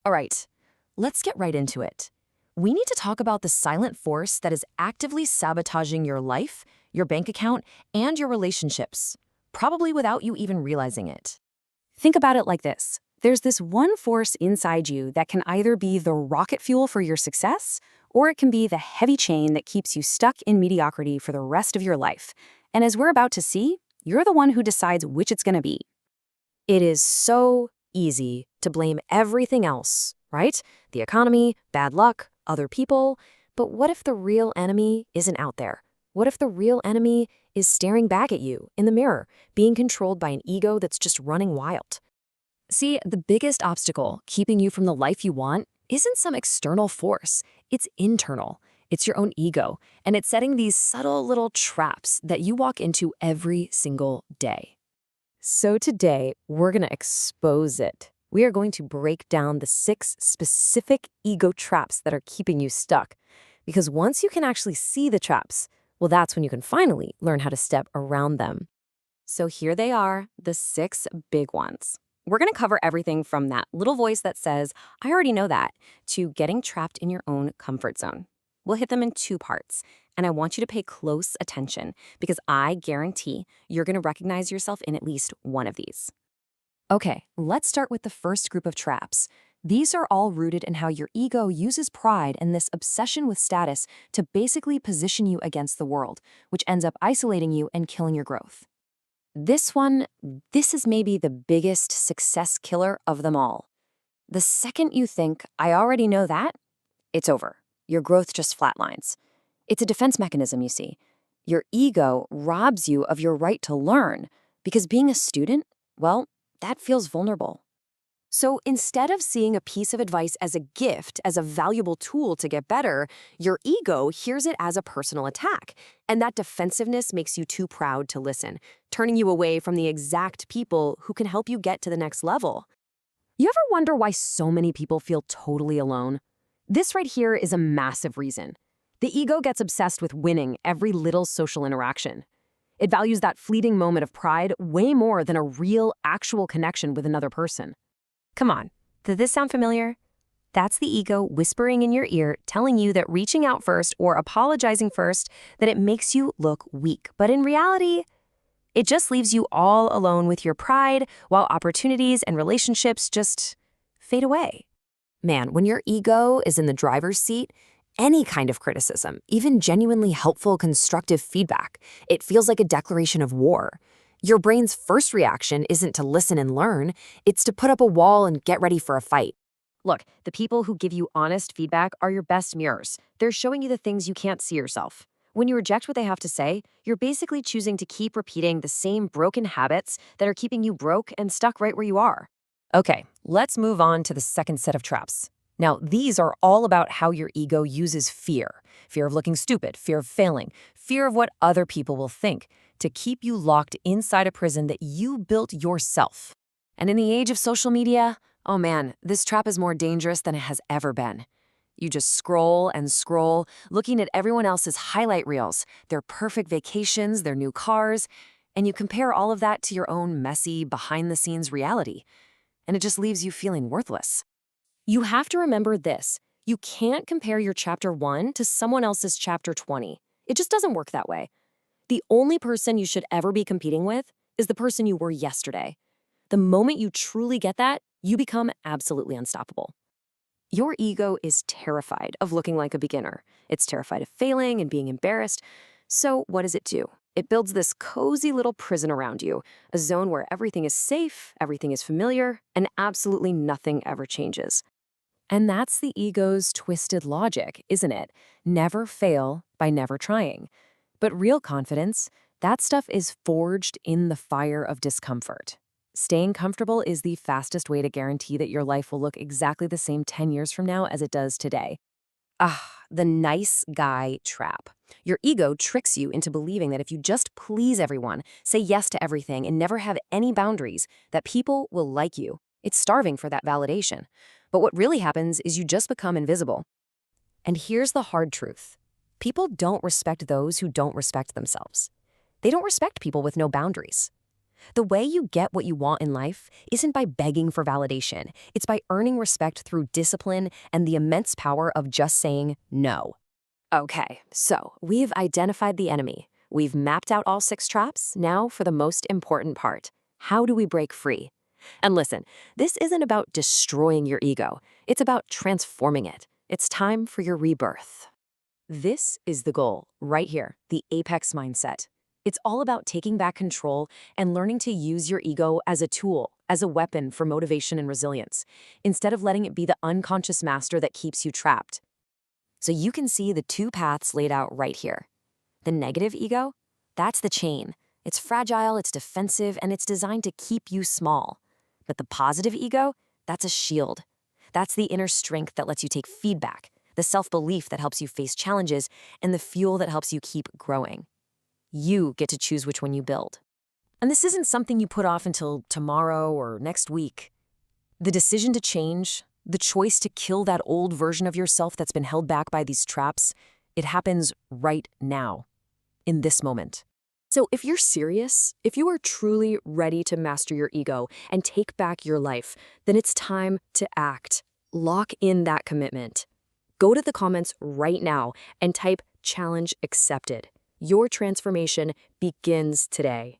All right, let's get right into it. We need to talk about the silent force that is actively sabotaging your life, your bank account, and your relationships, probably without you even realizing it. Think about it like this. There's this one force inside you that can either be the rocket fuel for your success, or it can be the heavy chain that keeps you stuck in mediocrity for the rest of your life. And as we're about to see, you're the one who decides which it's going to be. It is so easy to blame everything else, right? The economy, bad luck, other people. But what if the real enemy isn't out there? What if the real enemy is staring back at you in the mirror, being controlled by an ego that's just running wild? See, the biggest obstacle keeping you from the life you want isn't some external force. It's internal. It's your own ego, and it's setting these subtle little traps that you walk into every single day. So today, we're going to expose it. We are going to break down the 6 specific ego traps that are keeping you stuck. Because once you can actually see the traps, well, that's when you can finally learn how to step around them. So here they are, the 6 big ones. We're going to cover everything from that little voice that says, I already know that, to getting trapped in your own comfort zone. We'll hit them in 2 parts, and I want you to pay close attention because I guarantee you're going to recognize yourself in at least one of these. Okay, let's start with the first group of traps. These are all rooted in how your ego uses pride and this obsession with status to basically position you against the world, which ends up isolating you and killing your growth. This is maybe the biggest success killer of them all. The second you think, I already know that, it's over. Your growth just flatlines. It's a defense mechanism, you see. Your ego robs you of your right to learn because being a student, well, that feels vulnerable. So instead of seeing a piece of advice as a gift, as a valuable tool to get better, your ego hears it as a personal attack. And that defensiveness makes you too proud to listen, turning you away from the exact people who can help you get to the next level. You ever wonder why so many people feel totally alone? This right here is a massive reason. The ego gets obsessed with winning every little social interaction. It values that fleeting moment of pride way more than a real, actual connection with another person. Come on, does this sound familiar? That's the ego whispering in your ear, telling you that reaching out first or apologizing first, that it makes you look weak. But in reality, it just leaves you all alone with your pride while opportunities and relationships just fade away. Man, when your ego is in the driver's seat, any kind of criticism, even genuinely helpful, constructive feedback, it feels like a declaration of war. Your brain's first reaction isn't to listen and learn, it's to put up a wall and get ready for a fight. Look, the people who give you honest feedback are your best mirrors. They're showing you the things you can't see yourself. When you reject what they have to say, you're basically choosing to keep repeating the same broken habits that are keeping you broke and stuck right where you are. Okay, let's move on to the second set of traps. Now, these are all about how your ego uses fear. Fear of looking stupid, fear of failing, fear of what other people will think, to keep you locked inside a prison that you built yourself. And in the age of social media, oh man, this trap is more dangerous than it has ever been. You just scroll and scroll, looking at everyone else's highlight reels, their perfect vacations, their new cars, and you compare all of that to your own messy, behind-the-scenes reality. And it just leaves you feeling worthless. You have to remember this. You can't compare your chapter 1 to someone else's chapter 20. It just doesn't work that way. The only person you should ever be competing with is the person you were yesterday. The moment you truly get that, you become absolutely unstoppable. Your ego is terrified of looking like a beginner. It's terrified of failing and being embarrassed. So what does it do? It builds this cozy little prison around you, a zone where everything is safe, everything is familiar, and absolutely nothing ever changes. And that's the ego's twisted logic, isn't it? Never fail by never trying. But real confidence, that stuff is forged in the fire of discomfort. Staying comfortable is the fastest way to guarantee that your life will look exactly the same 10 years from now as it does today. The nice guy trap. Your ego tricks you into believing that if you just please everyone, say yes to everything, and never have any boundaries, that people will like you. It's starving for that validation. But what really happens is you just become invisible. And here's the hard truth. People don't respect those who don't respect themselves. They don't respect people with no boundaries. The way you get what you want in life isn't by begging for validation. It's by earning respect through discipline and the immense power of just saying no. Okay, so we've identified the enemy. We've mapped out all 6 traps. Now for the most important part. How do we break free? And listen, this isn't about destroying your ego. It's about transforming it. It's time for your rebirth. This is the goal, right here, the apex mindset. It's all about taking back control and learning to use your ego as a tool, as a weapon for motivation and resilience, instead of letting it be the unconscious master that keeps you trapped. So you can see the 2 paths laid out right here. The negative ego, that's the chain. It's fragile, it's defensive, and it's designed to keep you small. But the positive ego, that's a shield. That's the inner strength that lets you take feedback, the self-belief that helps you face challenges, and the fuel that helps you keep growing. You get to choose which one you build. And this isn't something you put off until tomorrow or next week. The decision to change, the choice to kill that old version of yourself that's been held back by these traps, it happens right now, in this moment. So if you're serious, if you are truly ready to master your ego and take back your life, then it's time to act. Lock in that commitment. Go to the comments right now and type "challenge accepted." Your transformation begins today.